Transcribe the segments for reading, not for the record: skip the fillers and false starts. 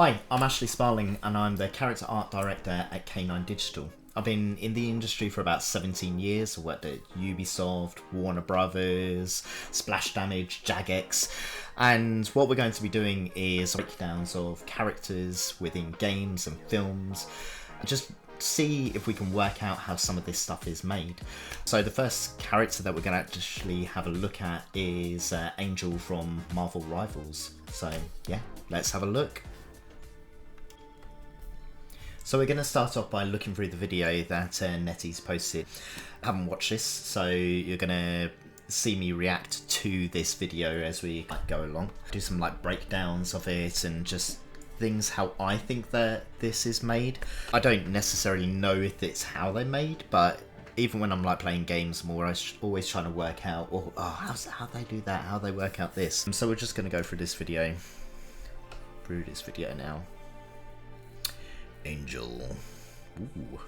Hi, I'm Ashley Sparling and I'm the character art director at K9 Digital. I've been in the industry for about 17 years. I worked at Ubisoft, Warner Brothers, Splash Damage, Jagex, and what we're going to be doing is breakdowns of characters within games and films. Just see if we can work out how some of this stuff is made. So the first character that we're going to actually have a look at is Angel from Marvel Rivals. So yeah, let's have a look. So we're going to start off by looking through the video that NetEase posted. I haven't watched this, so you're going to see me react to this video as we go along. Do some breakdowns of it and just things how I think that this is made. I don't necessarily know if it's how they're made, but even when I'm playing games more, I'm always trying to work out, how they do that, how they work out this. So we're just going to go through this video now. Angel. Ooh.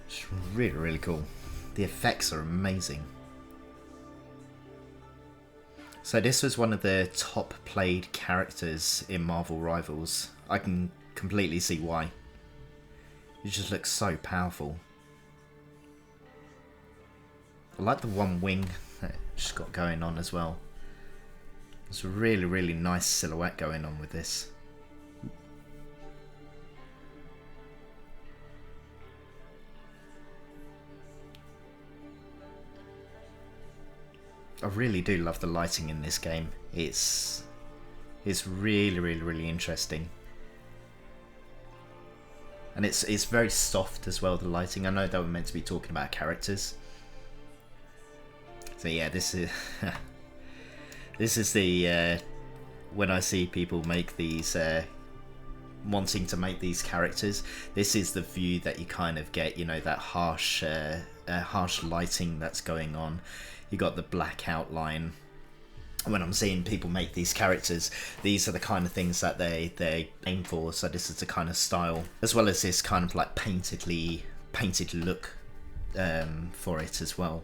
It's really cool. The effects are amazing. So this was one of the top played characters in Marvel Rivals. I can completely see why. It just looks so powerful. I like the one wing that it's got going on as well. It's a really nice silhouette going on with this. I really do love the lighting in this game. It's really interesting. And it's very soft as well, the lighting. I know that we're meant to be talking about characters. So yeah, this is this is the when I see people make these wanting to make these characters, this is the view that you kind of get, you know, that harsh lighting that's going on. You got the black outline. When I'm seeing people make these characters, these are the kind of things that they aim for. So this is the kind of style, as well as this kind of painted look for it as well.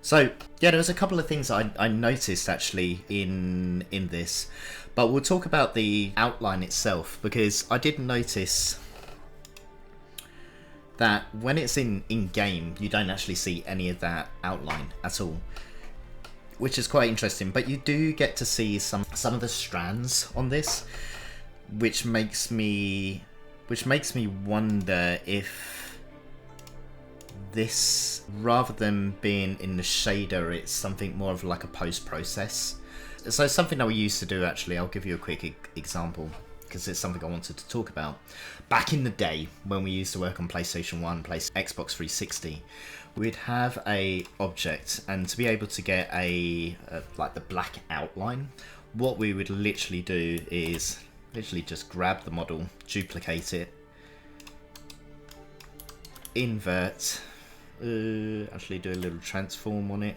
So yeah, there was a couple of things I noticed actually in this, but we'll talk about the outline itself, because I did notice that when it's in game, you don't actually see any of that outline at all, which is quite interesting. But you do get to see some of the strands on this, which makes me wonder if this, rather than being in the shader, it's something more of a post-process. So something that we used to do, actually, I'll give you a quick example, because it's something I wanted to talk about. Back in the day, when we used to work on PlayStation 1, Xbox 360, we'd have a object, and to be able to get the black outline, what we would literally do is just grab the model, duplicate it, invert, actually do a little transform on it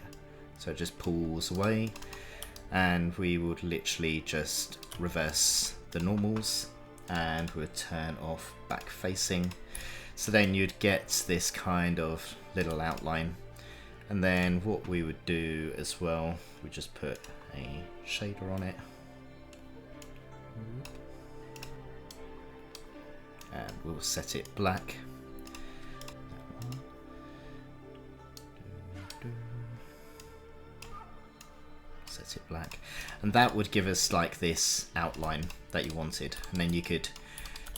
so it just pulls away, and we would literally just reverse the normals and we'd turn off back facing. So then you'd get this kind of little outline, and then what we would do as well, we just put a shader on it and we'll set it black. Set it black, and that would give us this outline that you wanted, and then you could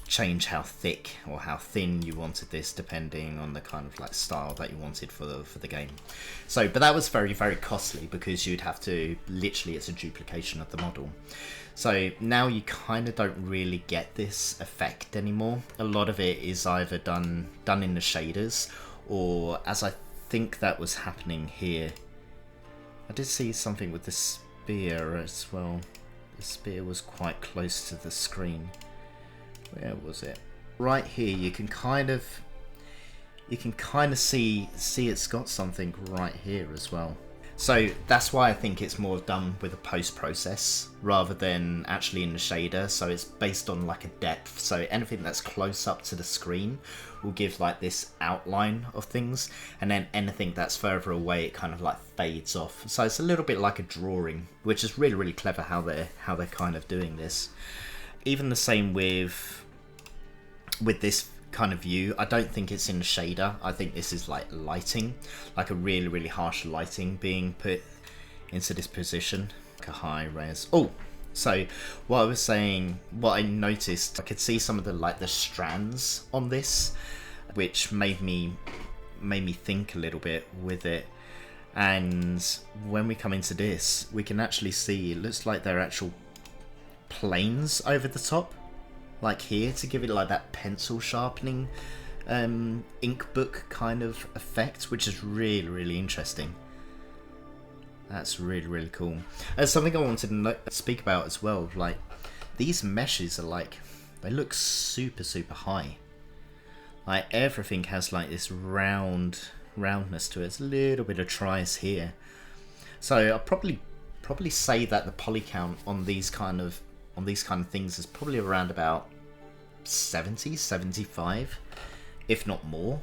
change how thick or how thin you wanted this depending on the kind of style that you wanted for the game. So, but that was very costly, because you'd have to literally, it's a duplication of the model. So now you kind of don't really get this effect anymore. A lot of it is either done in the shaders, or, as I think that was happening here, I did see something with the spear as well. The spear was quite close to the screen. Where was it? Right here, you can kind of see it's got something right here as well. So that's why I think it's more done with a post-process rather than actually in the shader. So it's based on like a depth. So anything that's close up to the screen will give like this outline of things, and then anything that's further away, it kind of like fades off. So it's a little bit like a drawing, which is really, really clever how they're kind of doing this. Even the same with this kind of view. I don't think it's in the shader. I think this is like lighting, like a really, really harsh lighting being put into this position, like a high res. Oh, so what I was saying, what I noticed, I could see some of the strands on this, which made me think a little bit with it. And when we come into this, we can actually see it looks like there are actual planes over the top, like here, to give it like that pencil sharpening ink book kind of effect, which is really, really interesting. That's really, really cool. There's something I wanted to speak about as well. Like, these meshes are like, they look super, super high. Like, everything has like this roundness to it. It's a little bit of tries here. So I'll probably say that the poly count on these kind of things is probably around about 70, 75, if not more,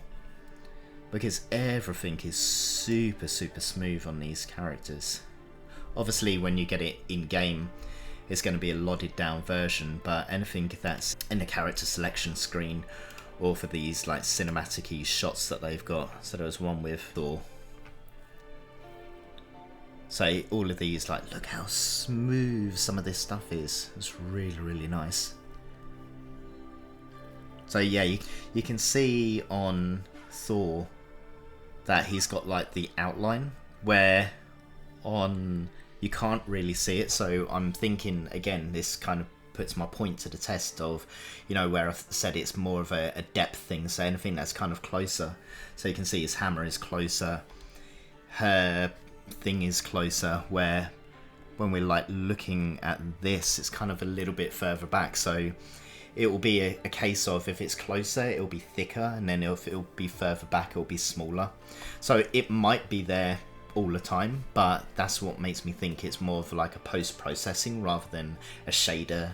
because everything is super, super smooth on these characters. Obviously, when you get it in game, it's going to be a lodded down version, but anything that's in the character selection screen or for these like cinematic-y shots that they've got. So there was one with Thor. So all of these, like, look how smooth some of this stuff is. It's really, really nice. So yeah, you can see on Thor that he's got like the outline, where on you can't really see it. So I'm thinking, again, this kind of puts my point to the test of, you know, where I've said it's more of a depth thing. So anything that's kind of closer. So you can see his hammer is closer. Her thing is closer, where when we're like looking at this, it's kind of a little bit further back. So it will be a case of, if it's closer, it'll be thicker, and then if it'll be further back, it'll be smaller. So it might be there all the time, but that's what makes me think it's more of like a post-processing rather than a shader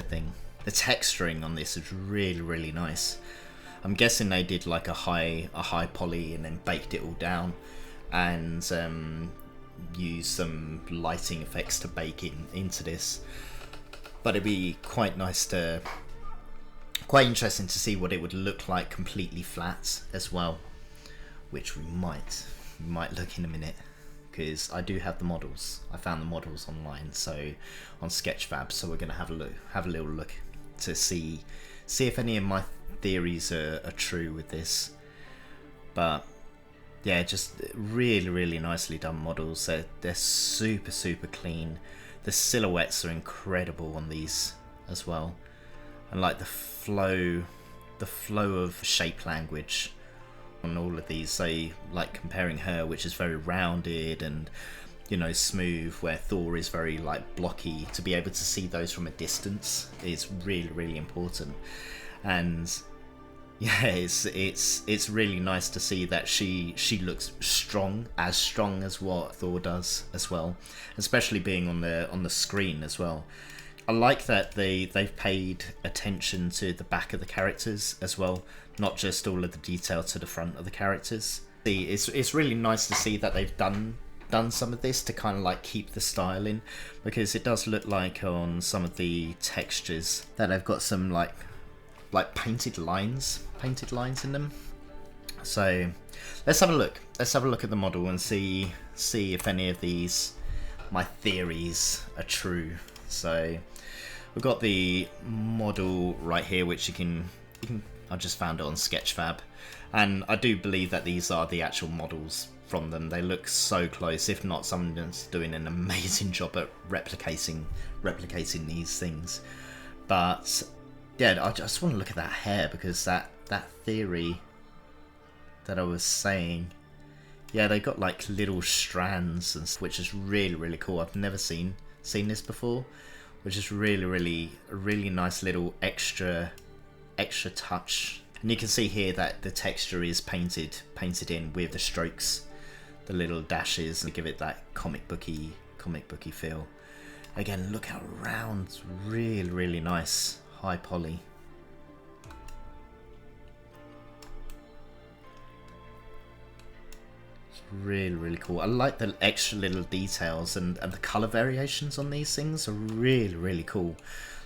thing. The texturing on this is really, really nice. I'm guessing they did like a high poly and then baked it all down, and use some lighting effects to bake it into this. But it'd be quite interesting to see what it would look like completely flat as well, which we might look in a minute, because I do have the models. I found the models online, so on Sketchfab. So we're gonna have a little look to see if any of my theories are true with this. But yeah, just really, really nicely done models. They're super, super clean. The silhouettes are incredible on these as well, and like the flow of shape language on all of these. So like comparing her, which is very rounded and, you know, smooth, where Thor is very like blocky, to be able to see those from a distance is really, really important. And yeah, it's really nice to see that she looks strong as what Thor does as well, especially being on the screen as well. I like that they've paid attention to the back of the characters as well, not just all of the detail to the front of the characters. It's really nice to see that they've done some of this to kind of like keep the style in, because it does look like on some of the textures that they've got some like painted lines in them. So let's have a look at the model and see if any of these my theories are true. So we've got the model right here, which you can I just found it on Sketchfab, and I do believe that these are the actual models from them. They look so close. If not, someone's doing an amazing job at replicating these things. But yeah, I just want to look at that hair, because that theory that I was saying, yeah, they got like little strands, and which is really, really cool. I've never seen this before, which is really a really nice little extra touch. And you can see here that the texture is painted in with the strokes the little dashes and give it that comic booky feel. Again, look how round, it's really nice, high poly. It's really cool. I like the extra little details, and the color variations on these things are really cool.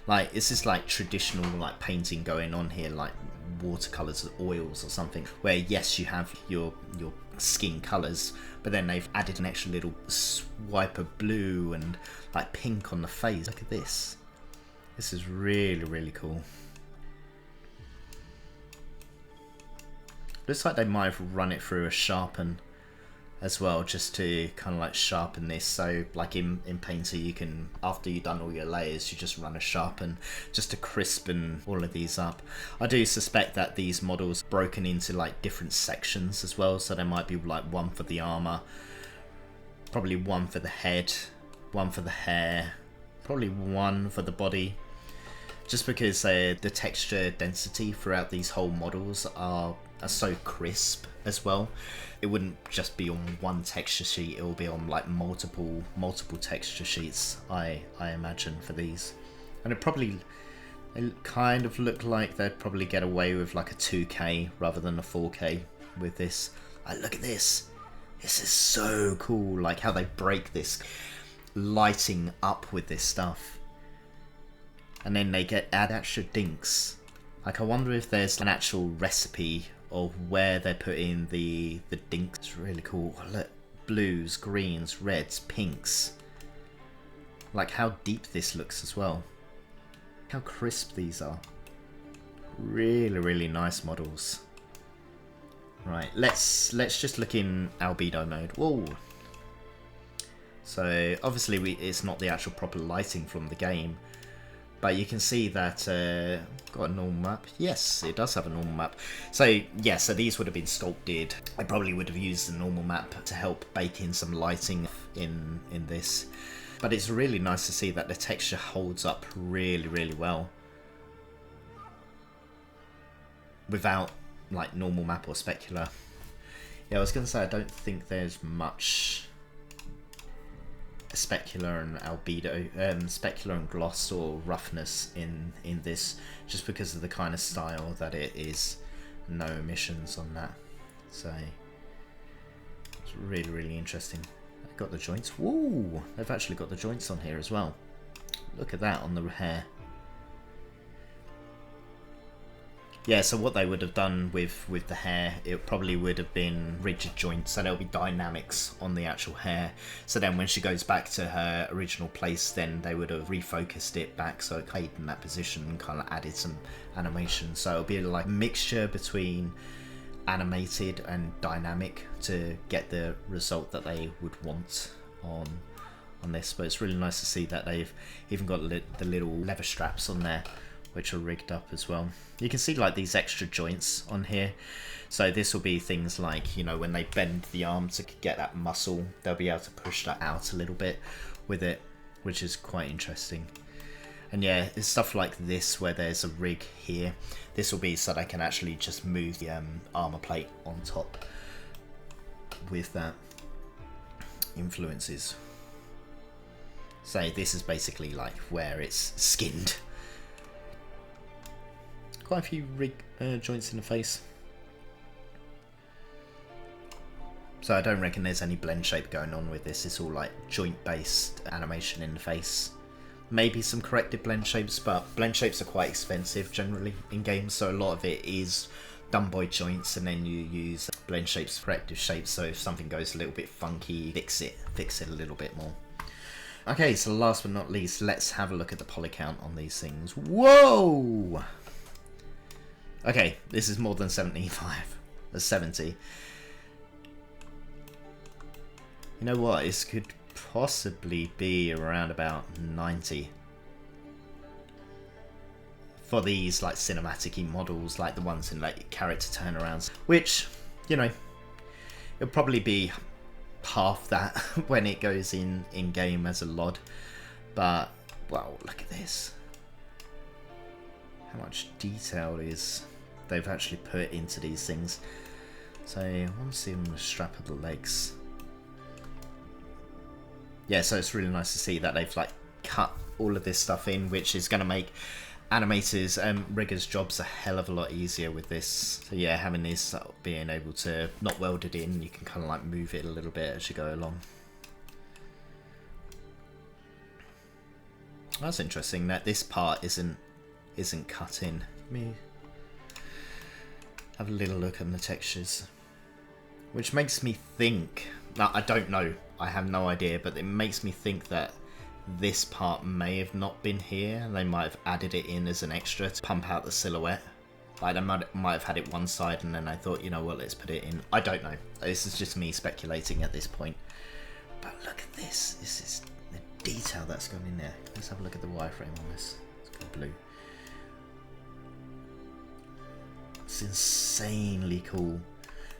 Like, it's just like traditional like painting going on here, like watercolors or oils or something, where yes, you have your skin colors, but then they've added an extra little swipe of blue and like pink on the face. Look at this. This is really cool. Looks like they might have run it through a sharpen as well, just to kind of like sharpen this. So like in Painter, you can, after you've done all your layers, you just run a sharpen just to crispen all of these up. I do suspect that these models are broken into like different sections as well, so there might be like one for the armor, probably one for the head, one for the hair, probably one for the body, just because the texture density throughout these whole models are so crisp as well. It wouldn't just be on one texture sheet, it will be on like multiple texture sheets, I imagine, for these. And it kind of look like they'd probably get away with like a 2K rather than a 4K with this. Like, look at this. This is so cool, like how they break this lighting up with this stuff. And then they add extra dinks. Like, I wonder if there's an actual recipe of where they're putting the dinks. It's really cool. Look, blues, greens, reds, pinks. Like how deep this looks as well. How crisp these are. Really nice models. Right, let's just look in albedo mode. Whoa. So obviously it's not the actual proper lighting from the game, but you can see that got a normal map. Yes, it does have a normal map. So yeah, so these would have been sculpted. I probably would have used the normal map to help bake in some lighting in this. But it's really nice to see that the texture holds up really well without like normal map or specular. Yeah, I was going to say I don't think there's much specular and albedo, specular and gloss or roughness in this, just because of the kind of style that it is. No emissions on that, so it's really interesting. They've got the joints. Whoa, they've actually got the joints on here as well. Look at that on the hair. Yeah, so what they would have done with the hair, it probably would have been rigid joints, so there'll be dynamics on the actual hair. So then when she goes back to her original place, then they would have refocused it back so it stayed in that position and kind of added some animation. So it'll be like a mixture between animated and dynamic to get the result that they would want on this. But it's really nice to see that they've even got the little leather straps on there, which are rigged up as well. You can see like these extra joints on here. So this will be things like, you know, when they bend the arm to get that muscle, they'll be able to push that out a little bit with it, which is quite interesting. And yeah, it's stuff like this where there's a rig here. This will be so they can actually just move the armor plate on top with that influences. So this is basically like where it's skinned. Quite a few rig joints in the face. So I don't reckon there's any blend shape going on with this. It's all like joint based animation in the face. Maybe some corrected blend shapes, but blend shapes are quite expensive generally in games, so a lot of it is done by joints, and then you use blend shapes, corrective shapes, so if something goes a little bit funky, fix it a little bit more. Okay, so last but not least, let's have a look at the poly count on these things. Whoa! Okay, this is more than 75. That's 70. You know what? This could possibly be around about 90. For these like cinematic-y models, like the ones in like character turnarounds. Which, you know, it'll probably be half that when it goes in game as a LOD. But, well, look at this. How much detail they've actually put into these things. So I want to see on the strap of the legs. yeah, so it's really nice to see that they've like cut all of this stuff in, which is going to make animators and riggers' jobs a hell of a lot easier with this. So yeah, having this being able to not weld it in, you can kind of like move it a little bit as you go along. That's interesting that this part isn't cut in. Let me have a little look at the textures, which makes me think. Now, I don't know. I have no idea, but it makes me think that this part may have not been here. They might have added it in as an extra to pump out the silhouette. Like they might have had it one side and then I thought, you know what, let's put it in. I don't know. This is just me speculating at this point. But look at this. This is the detail that's gone in there. Let's have a look at the wireframe on this. It's got blue. It's insanely cool.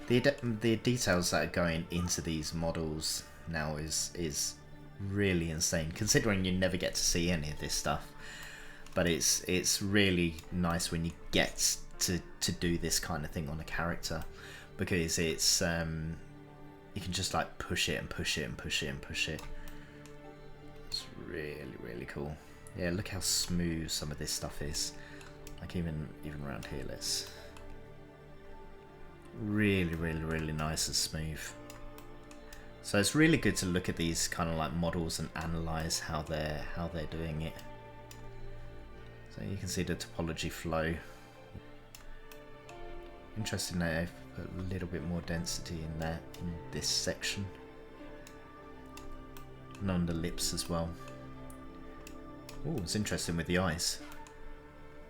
The details that are going into these models now is really insane, considering you never get to see any of this stuff. But it's really nice when you get to do this kind of thing on a character, because it's you can just like push it and push it and push it and push it. It's really cool. Yeah, look how smooth some of this stuff is. Like even around here, let's really nice and smooth. So it's really good to look at these kind of like models and analyze how they're doing it. So you can see the topology flow. Interesting that they've put a little bit more density in there in this section, and on the lips as well. Oh, it's interesting with the eyes.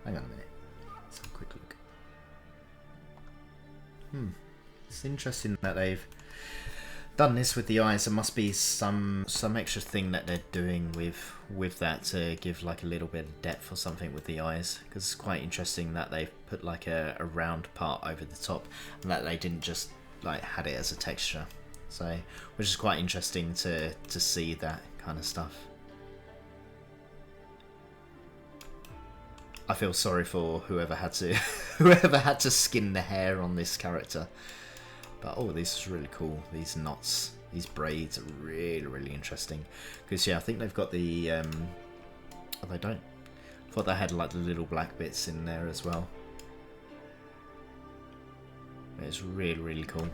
Hang on a minute. Let's have a quick look. It's interesting that they've done this with the eyes. There must be some extra thing that they're doing with that to give like a little bit of depth or something with the eyes, because it's quite interesting that they've put like a round part over the top and that they didn't just like had it as a texture. So which is quite interesting to see that kind of stuff. I feel sorry for whoever had to skin the hair on this character. But oh, this is really cool. These knots, these braids are really interesting. Because yeah, I think they've got the oh, they don't. I thought they had like the little black bits in there as well. It's really cool.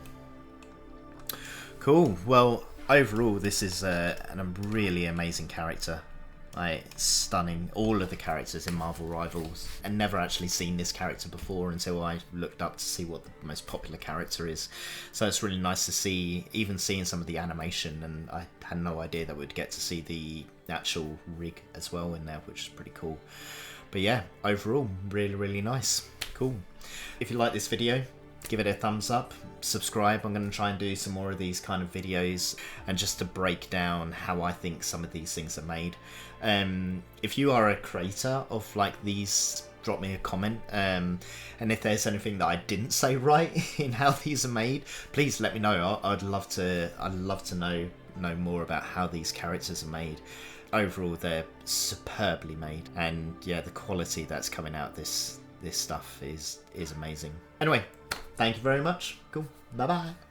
Cool. Well, overall, this is a really amazing character. It's stunning. All of the characters in Marvel Rivals, and never actually seen this character before until I looked up to see what the most popular character is. So it's really nice to see, even seeing some of the animation, and I had no idea that we'd get to see the actual rig as well in there, which is pretty cool. But yeah, overall, really nice. Cool. If you like this video, give it a thumbs up, subscribe. I'm going to try and do some more of these kind of videos, and just to break down how I think some of these things are made. If you are a creator of like these, drop me a comment, and if there's anything that I didn't say right in how these are made, please let me know. I'd love to know more about how these characters are made. Overall, they're superbly made, and yeah, the quality that's coming out this stuff is amazing. Anyway, thank you very much. Cool. Bye bye.